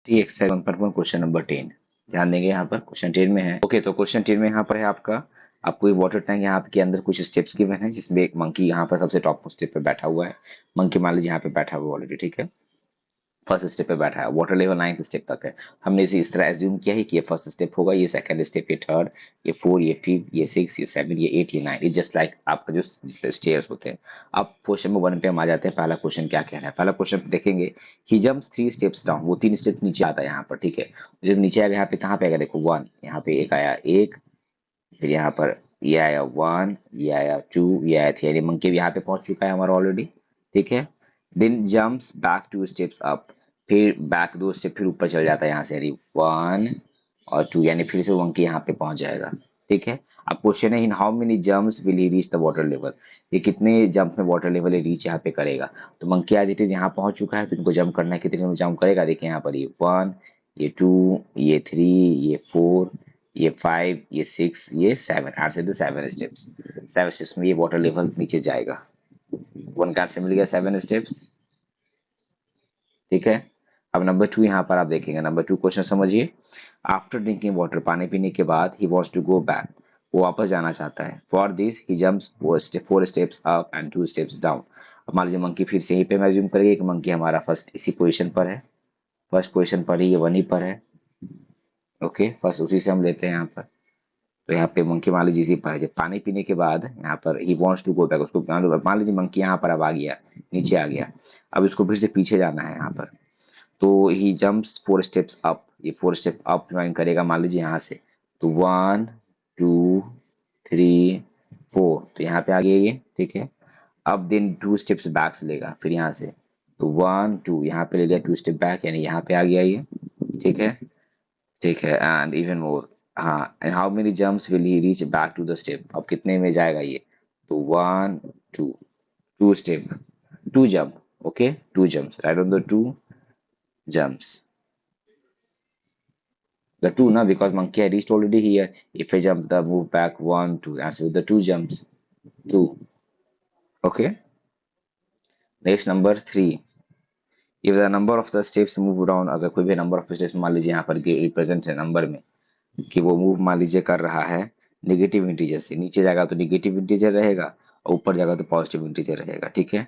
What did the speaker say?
T exercise 1.1 question number 10। ध्यान देंगे यहाँ पर क्वेश्चन 10 में है। ओके, तो क्वेश्चन 10 में यहाँ पर है आपको ये वाटर टैंक यहाँ के अंदर कुछ स्टेप्स गिवन है, जिसमें एक मंकी यहाँ पर सबसे टॉप स्टेप पे बैठा हुआ है। मंकी मान लीजिए यहाँ पे बैठा हुआ ऑलरेडी, ठीक है, फर्स्ट स्टेप पे बैठा है। वाटर लेवल 9th स्टेप तक है। हमने इसे इस तरह एज्यूम किया है कि ये फर्स्ट स्टेप होगा, ये सेकंड स्टेप, ये थर्ड, ये 4, ये 5, ये 6, ये 7, ये 8, ये 9। इज जस्ट लाइक आपका जो स्टेयर्स होते हैं। अब क्वेश्चन में 1 पे हम आ जाते हैं। पहला क्वेश्चन क्या कह रहा है? पहला क्वेश्चन देखेंगे, ही जम्प्स 3 स्टेप्स डाउन। वो 3 स्टेप नीचे आता है यहाँ पर, ठीक है। जब नीचे आएगा यहाँ पे, कहाँ पे आएगा? देखो 1, यहाँ पे एक आया, एक, फिर यहाँ पर ये आया 1, ये आया 2, ये आया 3। यानी मंकी भी यहाँ पे पहुंच चुका है हमारा ऑलरेडी, ठीक है। Then jumps back 2 steps up, फिर बैक 2 स्टेप फिर ऊपर चल जाता है यहाँ से, यानी 1 और 2, यानी फिर से मंकी यहाँ पे पहुंच जाएगा, ठीक है। अब क्वेश्चन है, in how many jumps will he reach the water level? ये कितने जंप में वाटर लेवल रीच यहाँ पे करेगा? तो मंकी एज इट इज यहाँ पहुंच चुका है, तो इनको जंप करना है, कितने में जंप करेगा? देखिए यहाँ पर, ये 1, ये 2, ये 3, ये 4, ये 5, ये 6, ये 7। आर से 7 स्टेप्स। 7 स्टेप्स में ये वाटर लेवल नीचे जाएगा। 1 का आंसर मिल गया 7 स्टेप्स, ठीक है। अब नंबर 2 यहाँ पर आप देखेंगे। नंबर 2 क्वेश्चन समझिए। आफ्टर ड्रिंकिंग वाटर, पानी पीने के बाद, he wants to go back, वो वापस जाना चाहता है। For this he jumps 4 steps up and 2 steps down. अब मान लीजिए मंकी फिर से यहीं पे एज्यूम करेंगे कि मंकी हमारा फर्स्ट इसी पोजीशन पर है, फर्स्ट पोजीशन पर ही, ये 1 ही पर है, ओके। फर्स्ट उसी से हम लेते हैं यहाँ पर। तो यहाँ पे मंकी मान लीजिए इसी पर है। जब पानी पीने के बाद यहाँ पर he wants to go back, उसको मान लीजिए मंकी यहाँ पर अब आ गया, नीचे आ गया। अब इसको फिर से पीछे जाना है यहाँ पर, तो ही जम्प्स 4 स्टेप्स अप। ये 4 स्टेप अप ज्वाइन करेगा मान लीजिए यहाँ से, तो 1, 2, 3, 4, तो यहाँ पे आ गया ये, ठीक है। अब देन 2 स्टेप्स बैक से लेगा, फिर यहाँ से, तो 1, 2, यहाँ पे ले लिया 2 स्टेप बैक, यानी यहाँ पे आ गया ये, ठीक है, ठीक है। एंड इवन मोर, हाँ, and how many jumps will he reach back to the step? अब कितने में जाएगा ये? तो 1, 2, 2 step, 2 jump, okay, 2 jumps, right on the 2 jumps. The 2 now, because monkey had reached already here. If I jump the move back 1, 2, answer with the 2 jumps. 2. Okay. Next number 3. If the number of the steps move down, अगर कोई भी number of steps मान लीजिए यहाँ पर represent है number में, कि वो मूव मान लीजिए कर रहा है नेगेटिव इंटीजर से, नीचे जाएगा तो नेगेटिव इंटीजर रहेगा और ऊपर जाएगा तो पॉजिटिव इंटीजर रहेगा, ठीक है।